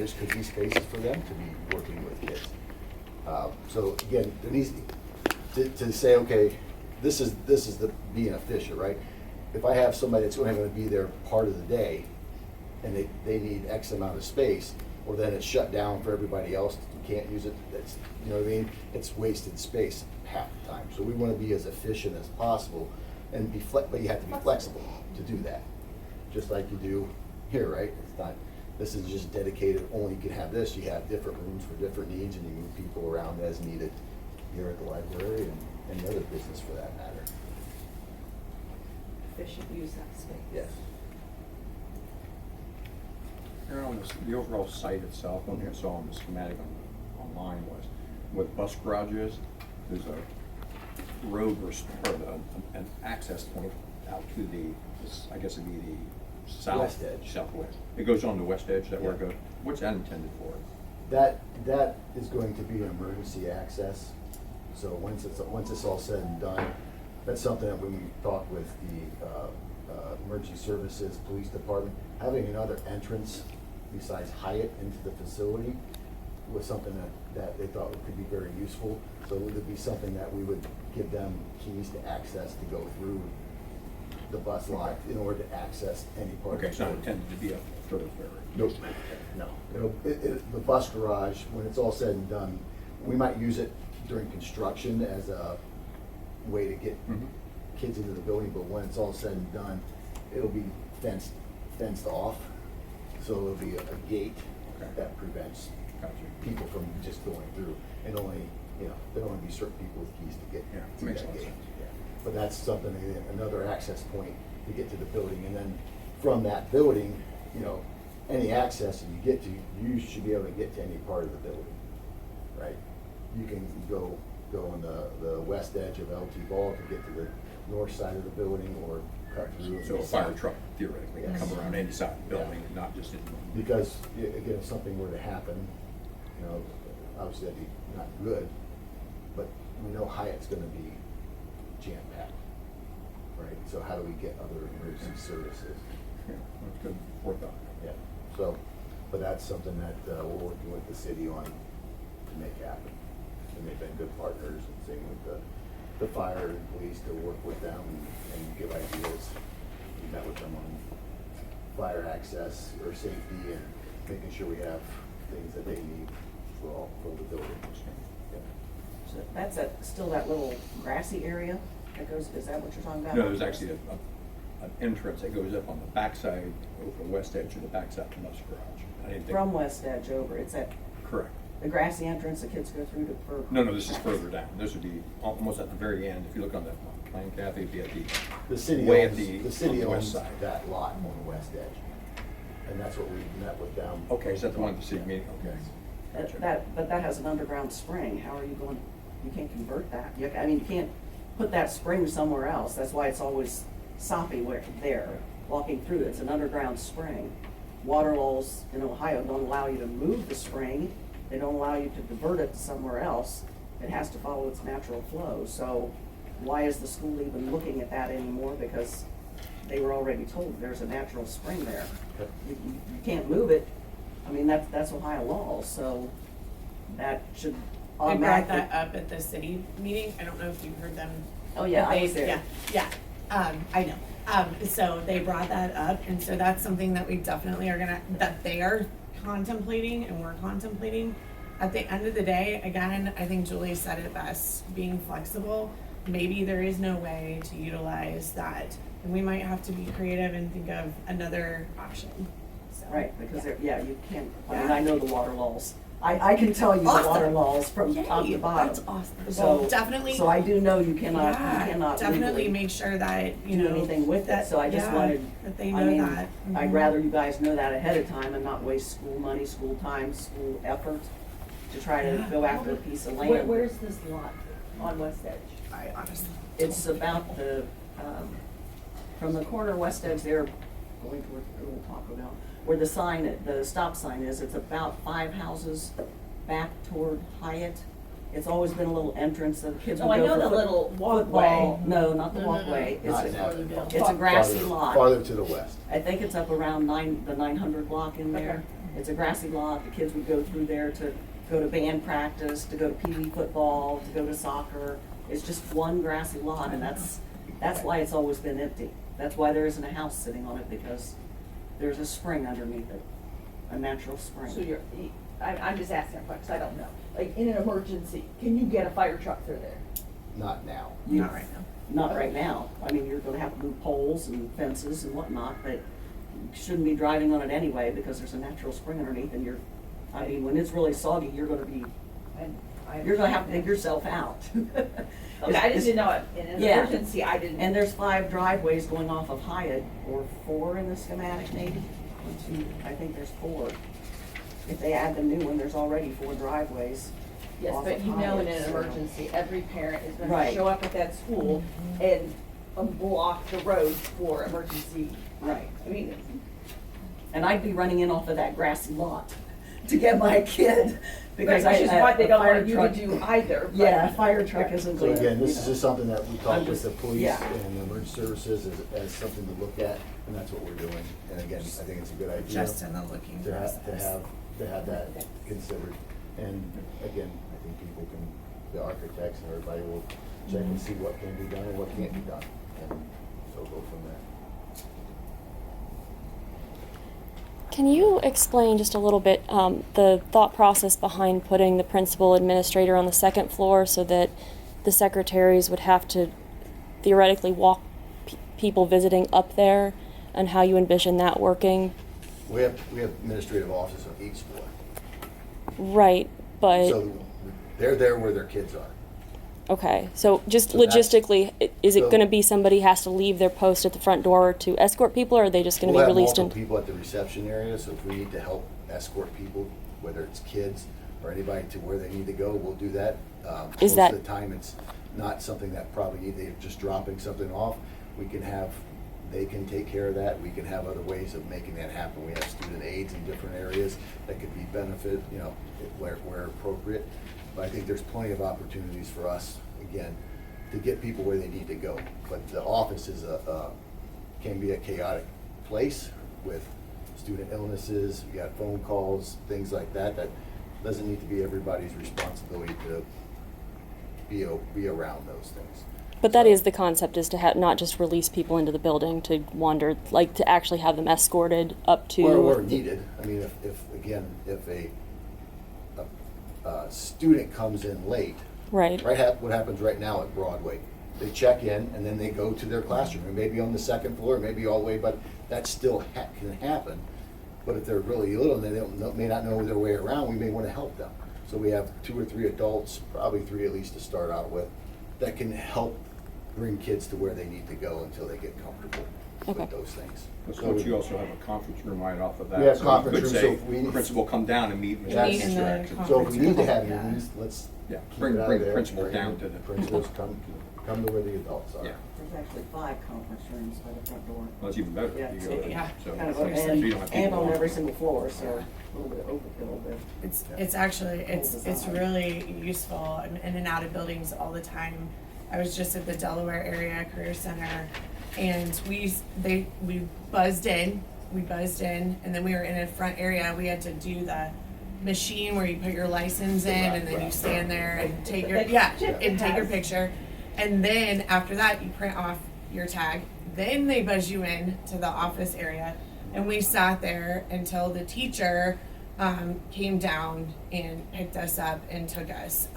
there's could be spaces for them to be working with kids. So again, there needs to say, okay, this is the being efficient, right? If I have somebody that's only going to be there part of the day, and they need X amount of space, or then it's shut down for everybody else, you can't use it, that's, you know what I mean? It's wasted space half the time. So we want to be as efficient as possible, and but you have to be flexible to do that. Just like you do here, right? It's not, this is just dedicated, only you can have this, you have different rooms for different needs, and you move people around as needed here at the library and any other business for that matter. Efficient use that space. Yes. Here on the overall site itself, one thing I saw on the schematic online was, with bus garages, there's a road or an access point out to I guess it'd be the south. West edge. Southwest. It goes on the west edge, is that where it Yeah. goes? What's that intended for? That is going to be an emergency access. So once it's all said and done, that's something that when we talk with the emergency services, police department, having another entrance besides Hyatt into the facility was something that they thought could be very useful. So it would be something that we would give them keys to access to go through the bus lot in order to access any part of the Okay, it's not building. intended to be a thoroughfare. Nope, no. The bus garage, when it's all said and done, we might use it during construction as a way to get kids into the building, but when it's all said and done, it'll be fenced off. So it'll be a gate that prevents Gotcha. people from just going through, and only, there'll only be certain people with keys to get Yeah, to makes that a lot of gate. sense. Yeah. But that's something, another access point to get to the building, and then from that building, any access that you get to, you should be able to get to any part of the building, right? You can go on the west edge of LT Ball to get to the north side of the building, or cut through. So a fire truck theoretically can Yes. come around any side of the building, Yeah. not just in. Because, again, if something were to happen, obviously that'd be not good, but we know Hyatt's gonna be jam-packed, right? So how do we get other emergency services? Yeah, that's good forethought. Yeah, so, but that's something that we're working with the city on to make happen. And they've been good partners, and same with the fire and police to work with them and give ideas. We met with them on fire access or safety and making sure we have things that they need for the building. Yeah. So that's still that little grassy area that goes, is that what you're talking about? No, there's actually an entrance that goes up on the backside, over the west edge of the backside of the bus garage. I didn't think. From West Edge over, it's at Correct. the grassy entrance the kids go through for. No, this is further down. This would be almost at the very end. If you look on that plan, Kathy, it'd be at The city way at owns, the the city on the owns west side. that lot on the west edge. And that's what we met with them. Okay, is that the one at the city meeting? Okay. Gotcha. But that has an underground spring, how are you going, you can't convert that, you can't put that spring somewhere else, that's why it's always soppy there, walking through, it's an underground spring. Water laws in Ohio don't allow you to move the spring, they don't allow you to divert it to somewhere else, it has to follow its natural flow, so why is the school even looking at that anymore? Because they were already told there's a natural spring there. Okay. You can't move it, that's Ohio law, so that should I brought automatically. that up at the city meeting. I don't know if you heard them. Oh, yeah, I was They- there. Yeah, I know. So they brought that up, and so that's something that we definitely are that they are contemplating and we're contemplating. At the end of the day, again, I think Julie said it best, being flexible. Maybe there is no way to utilize that, and we might have to be creative and think of another option. So, Right, because yeah. you can't, Yeah. I know the water laws. I can tell you the water Awesome. laws from top to Yay, bottom. that's awesome. So, Well, definitely. So I do know you cannot Definitely legally make sure that, you do know. anything with it, so I just wanted, That they I know mean, that. I'd Mhm. rather you guys know that ahead of time and not waste school money, school time, school effort to try to go after a piece of land. Where's this lot on West Edge? I honestly. It's about from the corner west edge there, going toward the old Taco Bell, where the stop sign is, it's about 5 houses back toward Hyatt. It's always been a little entrance that kids would Oh, I go know for the little football. walkway. No, not the No, no, no. walkway. Not It's that. it's a grassy Farther- lot. Farther to the west. I think it's up around the 900 block in there. It's a grassy lot, the kids would go through there to go to band practice, to go to Pee Wee football, to go to soccer. It's just one grassy lot, and that's why it's always been empty. That's why there isn't a house sitting on it, because there's a spring underneath it, a natural spring. So I'm just asking a question, 'cause I don't know. Like, in an emergency, can you get a fire truck through there? Not now. Not right now. Not right now. I mean, you're gonna have to move poles and fences and whatnot, but you shouldn't be driving on it anyway, because there's a natural spring underneath, and I mean, when it's really soggy, you're gonna have to dig yourself out. Okay, I just didn't know, in an Yeah. emergency, I didn't. And there's 5 driveways going off of Hyatt, or 4 in the schematic maybe? 1, 2, I think there's 4. If they add the new one, there's already 4 driveways. Yes, off but of you know, in Hyatt, an so- emergency, every parent is gonna Right. show up at that school and block the road for emergency. Right. I mean, And I'd be running in off of that grassy lot to get my kid, because which is I, what they a don't fire want you to truck. do either. but- Yeah, a fire truck isn't So good. again, this you is know. just something that we I'm talked with just- the police yeah. and the emergency services as something to look at, and that's what we're doing. And again, I think it's a good idea. Just in the looking to process. to have that considered. And again, I think people can, the architects and everybody will check and see what can be done and what can't be done, and so go from there. Can you explain just a little bit the thought process behind putting the principal administrator on the second floor so that the secretaries would have to theoretically walk people visiting up there, and how you envision that working? We have administrative offices on each floor, Right, but so they're there where their kids are. okay. So just So that's- logistically, is it so- going to be somebody has to leave their post at the front door to escort people, or are they just going to We'll be have released? multiple people at the reception area, so if we need to help escort people, whether it's kids or anybody to where they need to go, we'll do that. Is that- Most of the time, it's not something that probably they're just dropping something off. They can take care of that. We can have other ways of making that happen. We have student aides in different areas that could be benefit, where appropriate. But I think there's plenty of opportunities for us, again, to get people where they need to go. But the office is can be a chaotic place with student illnesses, you got phone calls, things like that. That doesn't need to be everybody's responsibility to be around those things. But that is the concept, is to not just release people into the building to wander, like to actually have them escorted up to. Or needed. I mean, if a student comes in late, Right. what happens right now at Broadway? They check in and then they go to their classroom, and maybe on the second floor, maybe all the way, but that still can happen. But if they're really little and they may not know their way around, we may want to help them. So we have 2 or 3 adults, probably 3 at least to start out with, that can help bring kids to where they need to go until they get comfortable Okay. with those things. But Coach, you also have a conference room right off of that. We have so you conference could room, say, so if we- Principal, come down and meet with That's- Meet in the distractions. conference So if we need to room. have Yeah. meetings, let's Yeah, keep bring it out the of there. principal Bring down to the. Principals come to where the adults are. Yeah, There's actually 5 conference rooms by the front door. well, that's even better. Yeah, You go there. yeah. So- Kind of, so you don't have and people on on. every single floor, so a little bit overkill, but. It's actually, it's really useful. I'm in and out of buildings all the time. I was just at the Delaware Area Career Center, and we buzzed in, and then we were in a front area. We had to do the machine where you put your license in, and then you stand there and take your, and take your picture. And then after that, you print off your tag. Then they buzz you in to the office area, and we sat there until the teacher came down and picked us up and took us.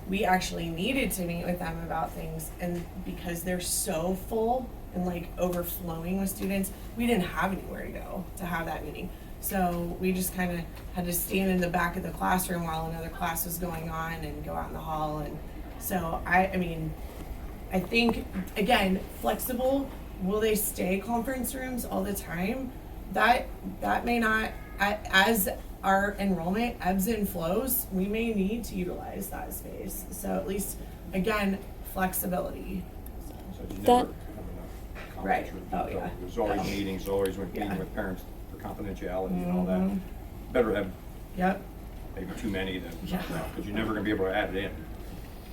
We actually needed to meet with them about things, and because they're so full and like overflowing with students, we didn't have anywhere to go to have that meeting. So we just kind of had to stand in the back of the classroom while another class was going on and go out in the hall. And so I mean, I think, again, flexible. Will they stay conference rooms all the time? That may not, as our enrollment ebbs and flows, we may need to utilize that space. So at least, again, flexibility. So you That- never have enough conference Right. room. Oh, yeah. There's always meetings, always Yeah. meeting with parents for confidentiality and all that. Mhm. Better have Yep. maybe too many than Yeah. not enough, because you're never gonna be able to add it in.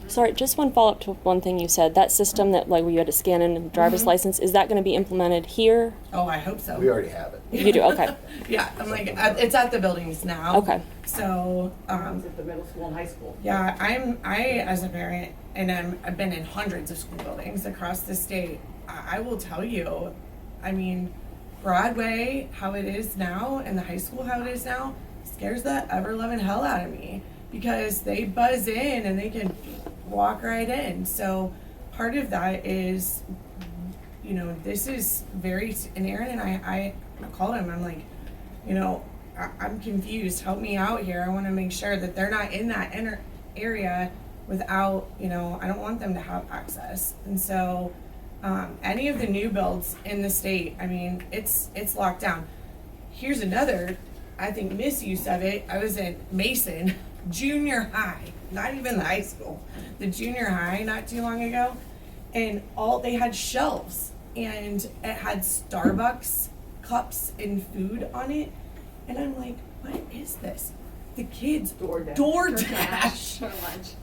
Sorry, just one follow-up to one thing you said. That system that like where you had to scan in a driver's license, is that going to be implemented here? Oh, I hope so. We already have it. You do, okay. Yeah, I'm like, it's at the buildings now. Okay. So, Runs at the middle school and high school. yeah, I as a parent, and I've been in hundreds of school buildings across the state. I will tell you, I mean, Broadway, how it is now, and the high school, how it is now, scares the ever-loving hell out of me because they buzz in and they can walk right in. So part of that is, you know, this is very, and Aaron and I called him, I'm like, you know, I'm confused, help me out here. I want to make sure that they're not in that inner area without, you know, I don't want them to have access. And so any of the new builds in the state, I mean, it's locked down. Here's another, I think, misuse of it. I was in Mason junior high, not even the high school, the junior high not too long ago, and they had shelves and it had Starbucks cups and food on it, and I'm like, what is this? The kids DoorDash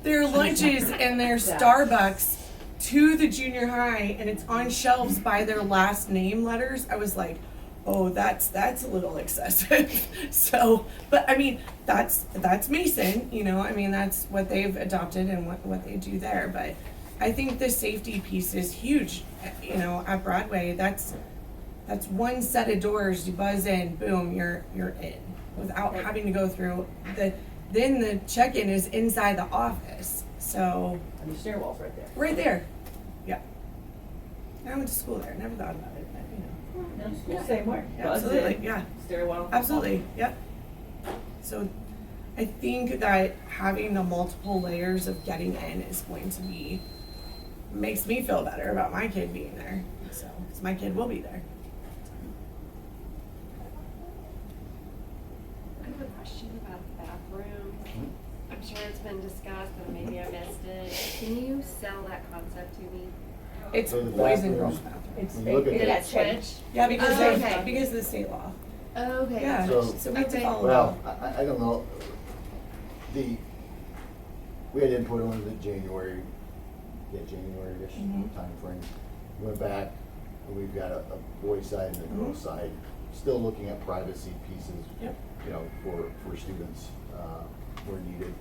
their lunches and their Starbucks to the junior high, and it's on shelves by their last name letters. I was like, oh, that's a little excessive. So, but I mean, that's Mason, you know, I mean, that's what they've adopted and what they do there. But I think the safety piece is huge, you know, at Broadway. That's one set of doors, you buzz in, boom, you're in, without having to go through then the check-in is inside the office. So And the stairwell's right there. right there. Yeah. I went to school there, never thought about it, but you know. Same way. Absolutely, yeah. Stairwell. Absolutely, yep. So I think that having the multiple layers of getting in is going to be, makes me feel better about my kid being there. So, 'cause my kid will be there. I have a question about the bathroom. I'm sure it's been discussed, but maybe I missed it. Can you sell that concept to me? It's So the boys and bathroom- girls bathroom. It's, When you look at it it- has changed. Yeah, because Oh, they, okay. because of the state law. Okay. Yeah, So- so we have to Okay. follow Well, that. I don't know. We had input on the January-ish Mhm. timeframe. Went back, and we've got a boys' side and a girls' side, still looking at privacy pieces, Yep. you know, for students, where needed.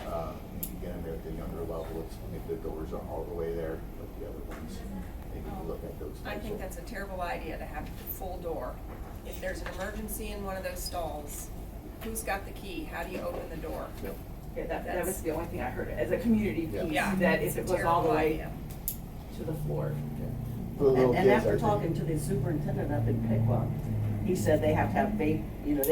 Again, I mean, at the younger level, if the doors aren't all the way there, like the other ones, maybe we look at those. I types think of- that's a terrible idea to have a full door. If there's an emergency in one of those stalls, who's got the key? How do you open the door? Yep. Yeah, that was the only thing I heard, as a community Yeah. piece, Yeah. that It's if a it was all the terrible way idea. to the floor. For the little And kids, I after think- talking to the superintendent up in Piqua, he said they have to have vape, you know,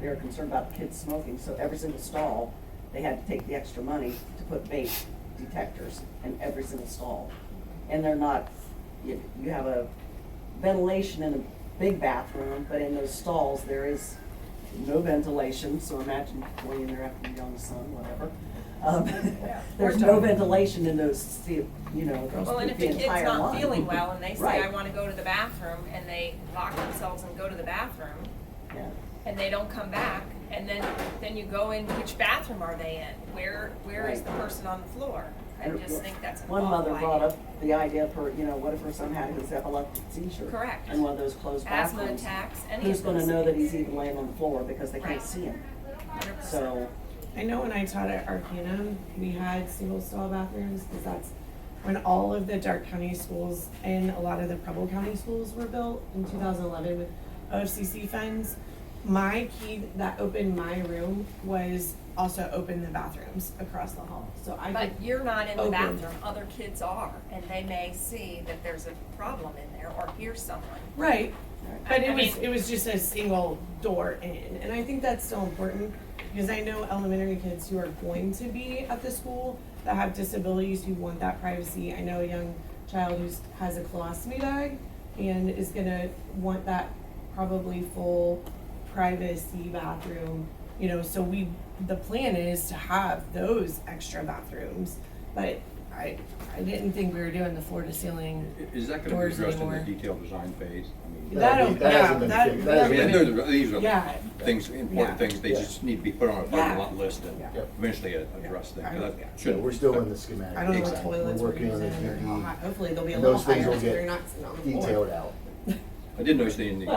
they're concerned about kids smoking, so every single stall, they had to take the extra money to put vape detectors in every single stall. And they're not, you have a ventilation in a big bathroom, but in those stalls, there is no ventilation, so imagine going in there after your young son, whatever. There's no ventilation in those, you know, Well, and if the the kid's entire not line. feeling well and they say, Right. I wanna go to the bathroom, and they lock themselves and go to the bathroom, Yeah. and they don't come back, and then you go in, which bathroom are they in? Where is the person on the floor? I just think that's an One awful mother idea. brought up the idea for, you know, what if her son had his epileptic seizure? Correct. In one of those closed Asthma bathrooms? attacks, any Who's of gonna those know that things. he's even laying on the floor because they can't Right. see him? 100%. So, I know when I taught at Arcanum, we had single stall bathrooms, because that's when all of the Dark County schools and a lot of the Preble County schools were built in 2011 with OFCC funds. My key that opened my room was also open the bathrooms across the hall, so I But could, you're not in the open. bathroom, other kids are, and they may see that there's a problem in there or hear someone. right, but I mean- it was just a single door in, and I think that's still important, because I know elementary kids who are going to be at the school that have disabilities who want that privacy. I know a young child who has a colostomy bag and is gonna want that probably full privacy bathroom, you know, so the plan is to have those extra bathrooms, but I didn't think we were doing the floor to ceiling. Is that gonna be Doors addressed in the anymore. detailed design phase? I mean, That'll, That yeah, hasn't been that, figured- that that I mean, hasn't would- these are Yeah. things, important Yeah. things, they Yeah. just need to be put on a parking Yeah. lot list and Yeah. Yep. eventually address things. I- That yeah. So shouldn't we're still in affect- the schematic. I don't know what design. toilets We're we're working on the using or how PE. high, hopefully they'll be a And little those things higher, will so get you're not sitting on the floor. detailed out. I did notice in the